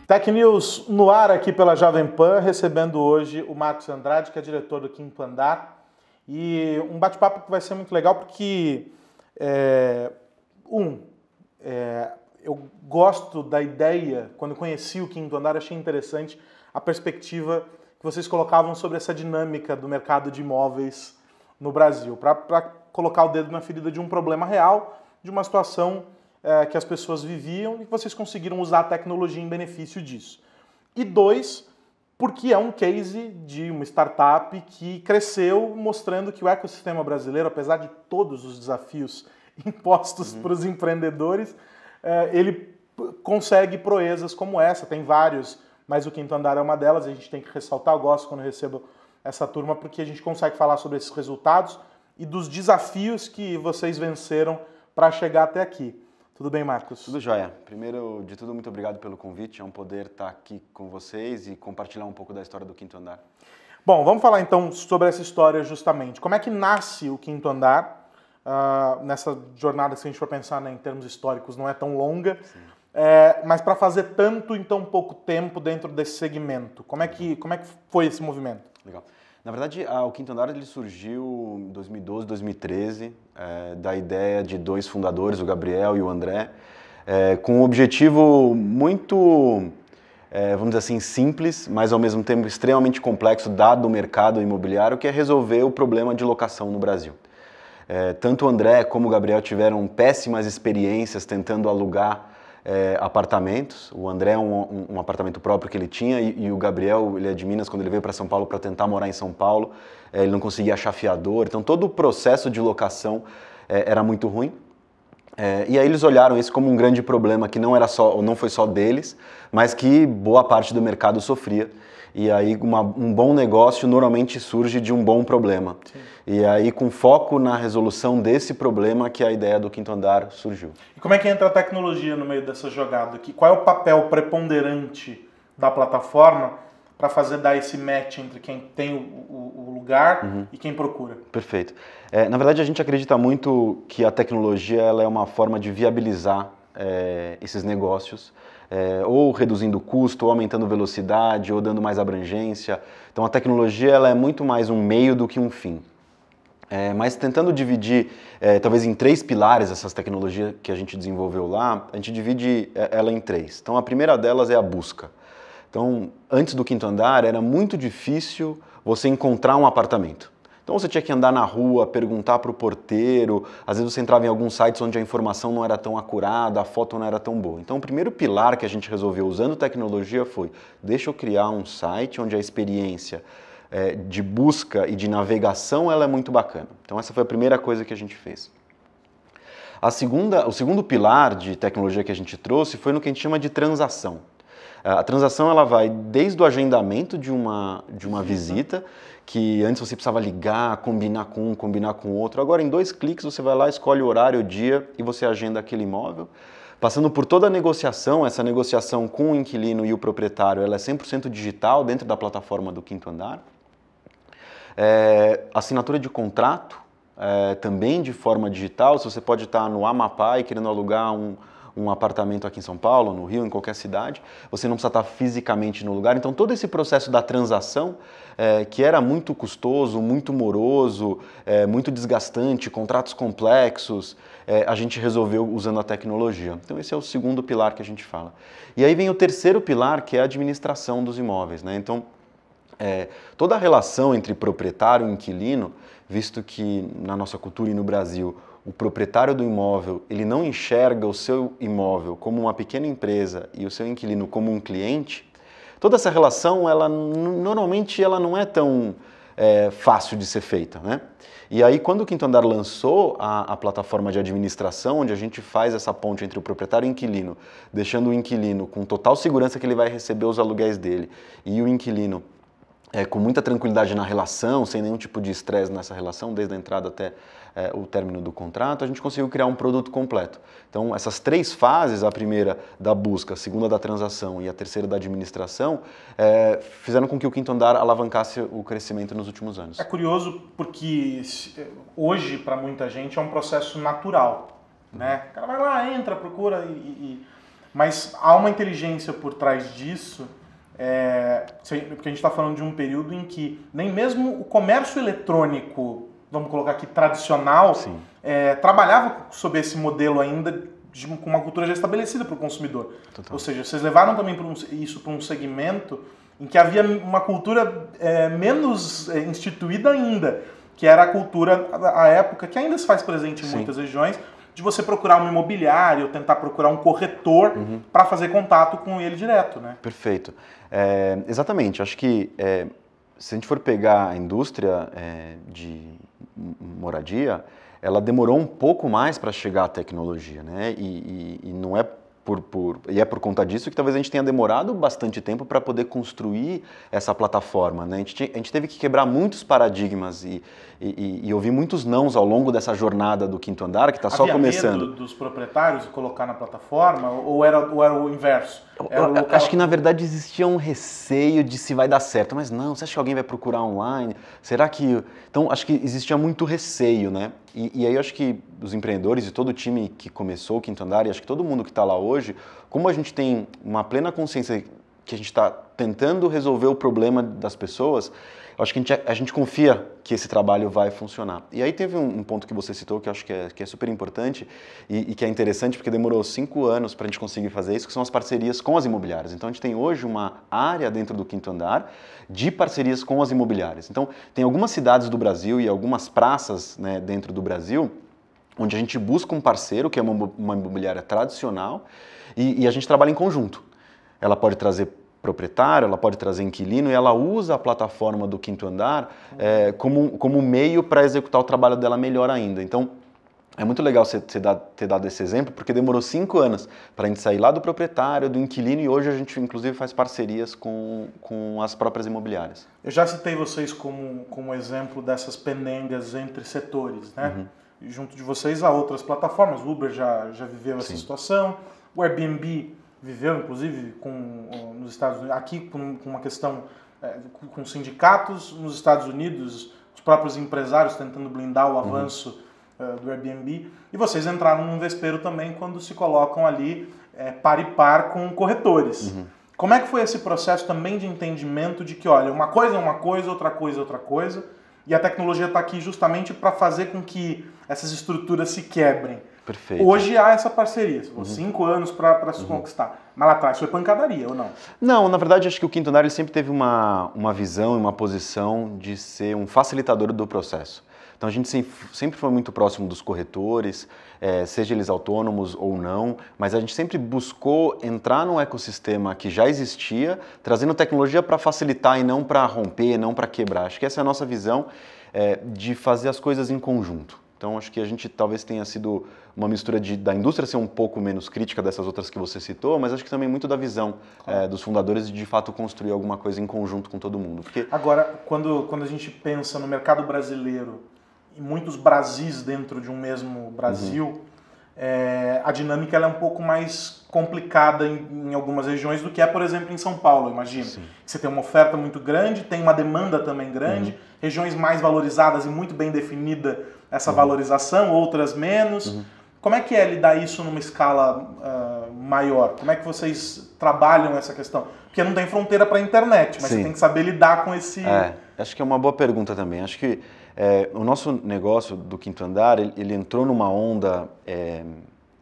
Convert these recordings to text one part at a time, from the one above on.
Tech News no ar aqui pela Jovem Pan, recebendo hoje o Marcos Andrade, que é diretor do Quinto Andar. E um bate-papo que vai ser muito legal porque, eu gosto da ideia, quando eu conheci o Quinto Andar, achei interessante a perspectiva que vocês colocavam sobre essa dinâmica do mercado de imóveis no Brasil, para colocar o dedo na ferida de um problema real, de uma situação que as pessoas viviam e que vocês conseguiram usar a tecnologia em benefício disso. E dois, porque é um case de uma startup que cresceu mostrando que o ecossistema brasileiro, apesar de todos os desafios impostos para os empreendedores, ele consegue proezas como essa. Tem vários, mas o Quinto Andar é uma delas. A gente tem que ressaltar, eu gosto quando eu recebo essa turma, porque a gente consegue falar sobre esses resultados e dos desafios que vocês venceram para chegar até aqui. Tudo bem, Marcos? Tudo jóia. Primeiro de tudo, muito obrigado pelo convite. É um poder estar aqui com vocês e compartilhar um pouco da história do Quinto Andar. Bom, vamos falar então sobre essa história justamente. Como é que nasce o Quinto Andar? Nessa jornada, se a gente for pensar, né, em termos históricos, não é tão longa, mas para fazer tanto em tão pouco tempo dentro desse segmento. Como é que foi esse movimento? Legal. Na verdade, o Quinto Andar ele surgiu em 2012, 2013, da ideia de dois fundadores, o Gabriel e o André, com um objetivo muito, vamos dizer assim, simples, mas ao mesmo tempo extremamente complexo, dado o mercado imobiliário, que é resolver o problema de locação no Brasil. Tanto o André como o Gabriel tiveram péssimas experiências tentando alugar apartamentos. O André é um apartamento próprio que ele tinha e o Gabriel, ele é de Minas, quando ele veio para São Paulo para tentar morar em São Paulo, ele não conseguia achar fiador, então todo o processo de locação era muito ruim. E aí eles olharam isso como um grande problema que não foi só deles, mas que boa parte do mercado sofria. E aí um bom negócio normalmente surge de um bom problema. Sim. E aí com foco na resolução desse problema que a ideia do Quinto Andar surgiu. E como é que entra a tecnologia no meio dessa jogada aqui? Qual é o papel preponderante da plataforma para dar esse match entre quem tem o lugar e quem procura? Perfeito. Na verdade, a gente acredita muito que a tecnologia ela é uma forma de viabilizar esses negócios, ou reduzindo o custo, ou aumentando velocidade, ou dando mais abrangência. Então a tecnologia ela é muito mais um meio do que um fim. Mas tentando dividir, talvez em três pilares essas tecnologias que a gente desenvolveu lá, a gente divide ela em três. Então a primeira delas é a busca. Então, antes do Quinto Andar, era muito difícil você encontrar um apartamento. Então você tinha que andar na rua, perguntar para o porteiro, às vezes você entrava em alguns sites onde a informação não era tão acurada, a foto não era tão boa. Então o primeiro pilar que a gente resolveu usando tecnologia foi, deixa eu criar um site onde a experiência de busca e de navegação ela é muito bacana. Então essa foi a primeira coisa que a gente fez. O segundo pilar de tecnologia que a gente trouxe foi no que a gente chama de transação. A transação ela vai desde o agendamento de uma visita, que antes você precisava ligar, combinar com um, combinar com outro. Agora em 2 cliques você vai lá, escolhe o horário, o dia e você agenda aquele imóvel. Passando por toda a negociação, essa negociação com o inquilino e o proprietário, ela é 100% digital dentro da plataforma do Quinto Andar. Assinatura de contrato, também de forma digital. Se você pode estar no Amapá e querendo alugar um apartamento aqui em São Paulo, no Rio, em qualquer cidade, você não precisa estar fisicamente no lugar. Então todo esse processo da transação, que era muito custoso, muito moroso, muito desgastante, contratos complexos, a gente resolveu usando a tecnologia. Então esse é o segundo pilar que a gente fala. E aí vem o terceiro pilar, que é a administração dos imóveis, né? Então toda a relação entre proprietário e inquilino, visto que na nossa cultura e no Brasil o proprietário do imóvel ele não enxerga o seu imóvel como uma pequena empresa e o seu inquilino como um cliente, toda essa relação normalmente ela não é tão fácil de ser feita, né? E aí quando o Quinto Andar lançou a plataforma de administração, onde a gente faz essa ponte entre o proprietário e o inquilino, deixando o inquilino com total segurança que ele vai receber os aluguéis dele e o inquilino com muita tranquilidade na relação, sem nenhum tipo de estresse nessa relação, desde a entrada até o término do contrato, a gente conseguiu criar um produto completo. Então, essas 3 fases, a primeira da busca, a segunda da transação e a terceira da administração, fizeram com que o Quinto Andar alavancasse o crescimento nos últimos anos. É curioso porque hoje, para muita gente, é um processo natural, né? O cara vai lá, entra, procura mas há uma inteligência por trás disso, porque a gente está falando de um período em que nem mesmo o comércio eletrônico, vamos colocar aqui, tradicional, trabalhava sob esse modelo ainda, com uma cultura já estabelecida para o consumidor. Total. Ou seja, vocês levaram também isso para um segmento em que havia uma cultura menos instituída ainda, que era a cultura, à época, que ainda se faz presente em muitas regiões, de você procurar um imobiliário, tentar procurar um corretor para fazer contato com ele direto, né? Perfeito. Exatamente. Acho que se a gente for pegar a indústria de moradia, ela demorou um pouco mais para chegar à tecnologia, né? E não é por conta disso que talvez a gente tenha demorado bastante tempo para poder construir essa plataforma, né? A gente teve que quebrar muitos paradigmas e ouvir muitos nãos ao longo dessa jornada do Quinto Andar, que está só começando. Havia medo dos proprietários de colocar na plataforma ou era o inverso? Acho que na verdade existia um receio de se vai dar certo, mas não, você acha que alguém vai procurar online? Será que... Então acho que existia muito receio, né? E aí eu acho que os empreendedores e todo o time que começou o Quinto Andar, e acho que todo mundo que está lá hoje, como a gente tem uma plena consciência que a gente está tentando resolver o problema das pessoas, eu acho que a gente confia que esse trabalho vai funcionar. E aí teve um ponto que você citou que eu acho que é super importante e que é interessante porque demorou 5 anos para a gente conseguir fazer isso, que são as parcerias com as imobiliárias. Então a gente tem hoje uma área dentro do Quinto Andar de parcerias com as imobiliárias. Então tem algumas cidades do Brasil e algumas praças, né, dentro do Brasil onde a gente busca um parceiro, que é uma imobiliária tradicional, e a gente trabalha em conjunto. Ela pode trazer proprietário, ela pode trazer inquilino e ela usa a plataforma do Quinto Andar como meio para executar o trabalho dela melhor ainda. Então, é muito legal você ter dado esse exemplo, porque demorou 5 anos para a gente sair lá do proprietário, do inquilino, e hoje a gente, inclusive, faz parcerias com as próprias imobiliárias. Eu já citei vocês como exemplo dessas penengas entre setores, né? E junto de vocês há outras plataformas, o Uber já viveu essa situação, o Airbnb viveu, inclusive, nos Estados Unidos, aqui com uma questão com sindicatos, nos Estados Unidos, os próprios empresários tentando blindar o avanço do Airbnb, e vocês entraram num vespeiro também quando se colocam ali par e par com corretores. Como é que foi esse processo também de entendimento de que, olha, uma coisa é uma coisa, outra coisa é outra coisa, e a tecnologia está aqui justamente para fazer com que essas estruturas se quebrem? Perfeito. Hoje há essa parceria, 5 anos para se conquistar. Mas lá atrás foi pancadaria, ou não? Não, na verdade acho que o Quinto Andar ele sempre teve uma visão e uma posição de ser um facilitador do processo. Então a gente sempre foi muito próximo dos corretores, seja eles autônomos ou não, mas a gente sempre buscou entrar num ecossistema que já existia, trazendo tecnologia para facilitar e não para romper, não para quebrar. Acho que essa é a nossa visão de fazer as coisas em conjunto. Então acho que a gente talvez tenha sido uma mistura da indústria ser um pouco menos crítica dessas outras que você citou, mas acho que também muito da visão dos fundadores de fato construir alguma coisa em conjunto com todo mundo. Porque... Agora, quando a gente pensa no mercado brasileiro e muitos Brasis dentro de um mesmo Brasil, a dinâmica ela é um pouco mais complicada em algumas regiões do que é, por exemplo, em São Paulo, imagina. Você tem uma oferta muito grande, tem uma demanda também grande, regiões mais valorizadas e muito bem definida essa valorização, outras menos. Como é que é lidar isso numa escala maior? Como é que vocês trabalham essa questão? Porque não tem fronteira para a internet, mas você tem que saber lidar com esse... Acho que é uma boa pergunta também. Acho que o nosso negócio do Quinto Andar, ele entrou numa onda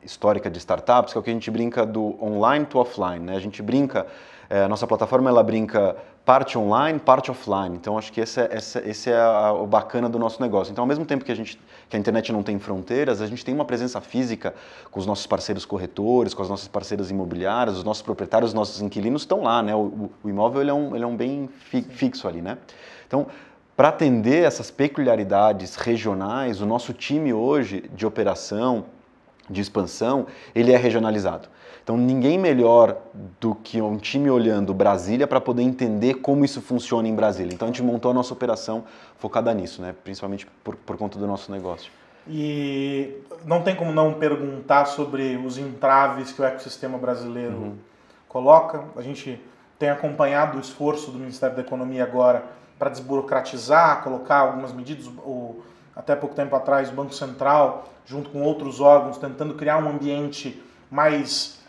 histórica de startups, que é o que a gente brinca do online to offline, né? A gente brinca, a nossa plataforma ela brinca parte online, parte offline. Então acho que esse é o bacana do nosso negócio. Então ao mesmo tempo que a internet não tem fronteiras, a gente tem uma presença física com os nossos parceiros corretores, com as nossas parceiras imobiliárias, os nossos proprietários, os nossos inquilinos estão lá, né? O imóvel ele é um bem fixo ali, né? Então, para atender essas peculiaridades regionais, o nosso time hoje de operação, de expansão, ele é regionalizado. Então ninguém melhor do que um time olhando Brasília para poder entender como isso funciona em Brasília. Então a gente montou a nossa operação focada nisso, né? Principalmente por conta do nosso negócio. E não tem como não perguntar sobre os entraves que o ecossistema brasileiro coloca. A gente tem acompanhado o esforço do Ministério da Economia agora para desburocratizar, colocar algumas medidas, até pouco tempo atrás o Banco Central, junto com outros órgãos, tentando criar um ambiente mais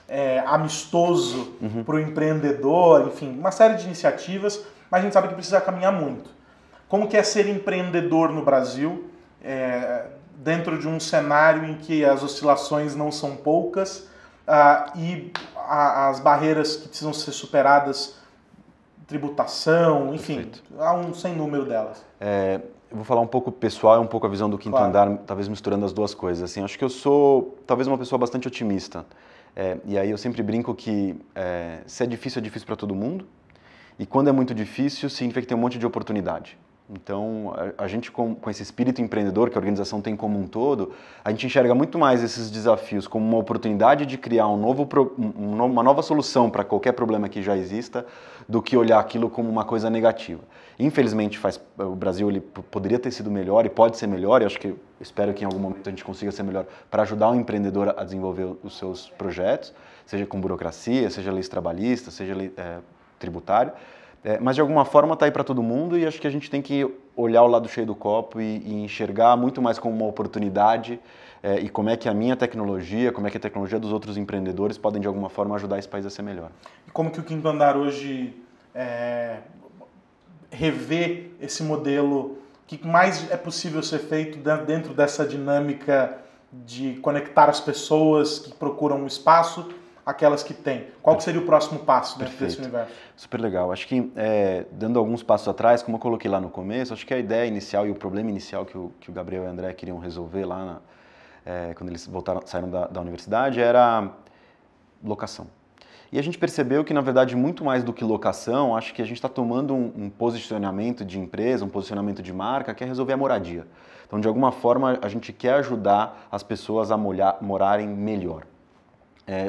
amistoso para o empreendedor, enfim, uma série de iniciativas, mas a gente sabe que precisa caminhar muito. Como que é ser empreendedor no Brasil, dentro de um cenário em que as oscilações não são poucas e as barreiras que precisam ser superadas, tributação, enfim, Perfeito. há um sem número delas. Eu vou falar um pouco pessoal e um pouco a visão do quinto andar, talvez misturando as duas coisas. Assim, acho que eu sou talvez uma pessoa bastante otimista. E aí eu sempre brinco que se é difícil para todo mundo. E quando é muito difícil, significa que tem um monte de oportunidade. Então, a gente com esse espírito empreendedor que a organização tem como um todo, a gente enxerga muito mais esses desafios como uma oportunidade de criar uma nova solução para qualquer problema que já exista, do que olhar aquilo como uma coisa negativa. Infelizmente, o Brasil ele poderia ter sido melhor e pode ser melhor, e espero que em algum momento a gente consiga ser melhor para ajudar o empreendedor a desenvolver os seus projetos, seja com burocracia, seja leis trabalhistas, seja lei tributária. Mas de alguma forma está aí para todo mundo e acho que a gente tem que olhar o lado cheio do copo e enxergar muito mais como uma oportunidade e como é que a minha tecnologia, como é que a tecnologia dos outros empreendedores podem de alguma forma ajudar esse país a ser melhor. E como que o Quinto Andar hoje revê esse modelo, o que mais é possível ser feito dentro dessa dinâmica de conectar as pessoas que procuram um espaço, aquelas que têm. Qual que seria o próximo passo dentro desse universo? Super legal. Acho que, dando alguns passos atrás, como eu coloquei lá no começo, acho que a ideia inicial e o problema inicial que o Gabriel e o André queriam resolver lá, quando eles saíram da universidade, era locação. E a gente percebeu que, na verdade, muito mais do que locação, acho que a gente está tomando um posicionamento de empresa, um posicionamento de marca, que é resolver a moradia. Então, de alguma forma, a gente quer ajudar as pessoas a morarem melhor.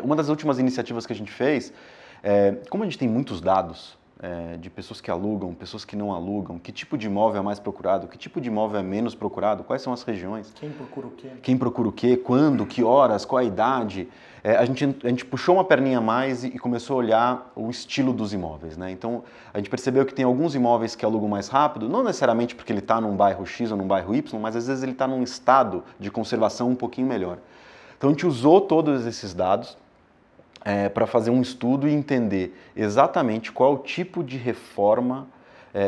Uma das últimas iniciativas que a gente fez, como a gente tem muitos dados de pessoas que alugam, pessoas que não alugam, que tipo de imóvel é mais procurado, que tipo de imóvel é menos procurado, quais são as regiões. Quem procura o quê? Quem procura o quê, quando, que horas, qual a idade. A gente puxou uma perninha a mais e começou a olhar o estilo dos imóveis, né? Então, a gente percebeu que tem alguns imóveis que alugam mais rápido, não necessariamente porque ele está num bairro X ou num bairro Y, mas às vezes ele está num estado de conservação um pouquinho melhor. Então, a gente usou todos esses dados para fazer um estudo e entender exatamente qual o tipo de reforma,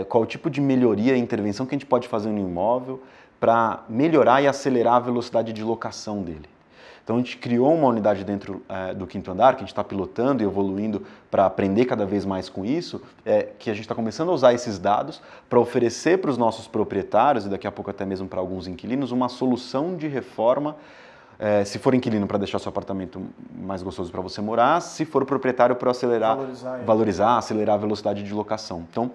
qual o tipo de melhoria e intervenção que a gente pode fazer no imóvel para melhorar e acelerar a velocidade de locação dele. Então, a gente criou uma unidade dentro do Quinto Andar, que a gente está pilotando e evoluindo para aprender cada vez mais com isso, que a gente está começando a usar esses dados para oferecer para os nossos proprietários, e daqui a pouco até mesmo para alguns inquilinos, uma solução de reforma, se for inquilino para deixar seu apartamento mais gostoso para você morar, se for proprietário para valorizar, acelerar a velocidade de locação. Então,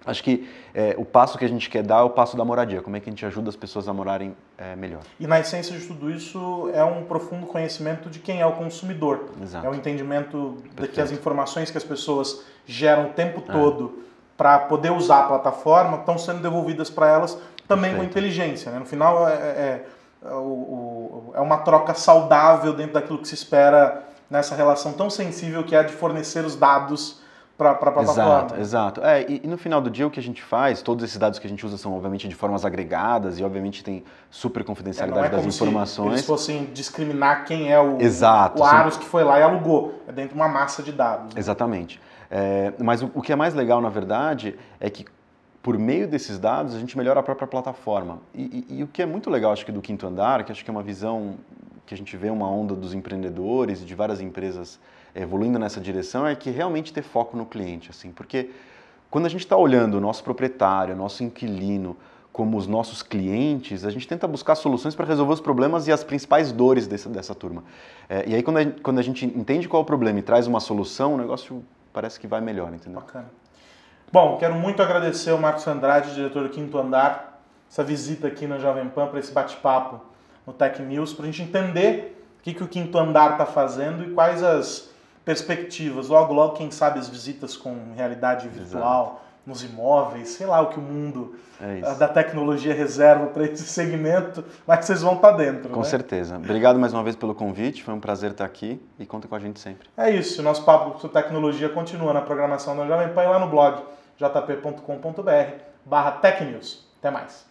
acho que o passo que a gente quer dar é o passo da moradia, como é que a gente ajuda as pessoas a morarem melhor. E na essência de tudo isso é um profundo conhecimento de quem é o consumidor. Exato. É um entendimento de que as informações que as pessoas geram o tempo todo para poder usar a plataforma estão sendo devolvidas para elas também com inteligência, né? No final é uma troca saudável dentro daquilo que se espera nessa relação tão sensível que é a de fornecer os dados para a plataforma. Exato. E no final do dia o que a gente faz, todos esses dados que a gente usa são obviamente de formas agregadas e obviamente tem super confidencialidade das informações. Se eles fossem discriminar quem é o Exato, Aros que foi lá e alugou. É dentro de uma massa de dados. Né? Exatamente. Mas o que é mais legal, na verdade, é que por meio desses dados a gente melhora a própria plataforma. E o que é muito legal, acho que do Quinto Andar, que acho que é uma visão que a gente vê uma onda dos empreendedores e de várias empresas evoluindo nessa direção, é que realmente ter foco no cliente, assim, porque quando a gente está olhando o nosso proprietário, o nosso inquilino, como os nossos clientes, a gente tenta buscar soluções para resolver os problemas e as principais dores dessa turma. E aí quando a gente entende qual é o problema e traz uma solução, o negócio parece que vai melhor, entendeu? Bacana. Bom, quero muito agradecer ao Marcos Andrade, diretor do Quinto Andar, essa visita aqui na Jovem Pan, para esse bate-papo no Tech News, para a gente entender o que o Quinto Andar está fazendo e quais as perspectivas. Logo, quem sabe, as visitas com realidade virtual, exato, nos imóveis, sei lá o que o mundo da tecnologia reserva para esse segmento, mas vocês vão estar dentro. Com certeza. Obrigado mais uma vez pelo convite, foi um prazer estar aqui e conta com a gente sempre. É isso, o nosso papo sobre tecnologia continua na programação da Jovem Pan e lá no blog jp.com.br/technews. Até mais.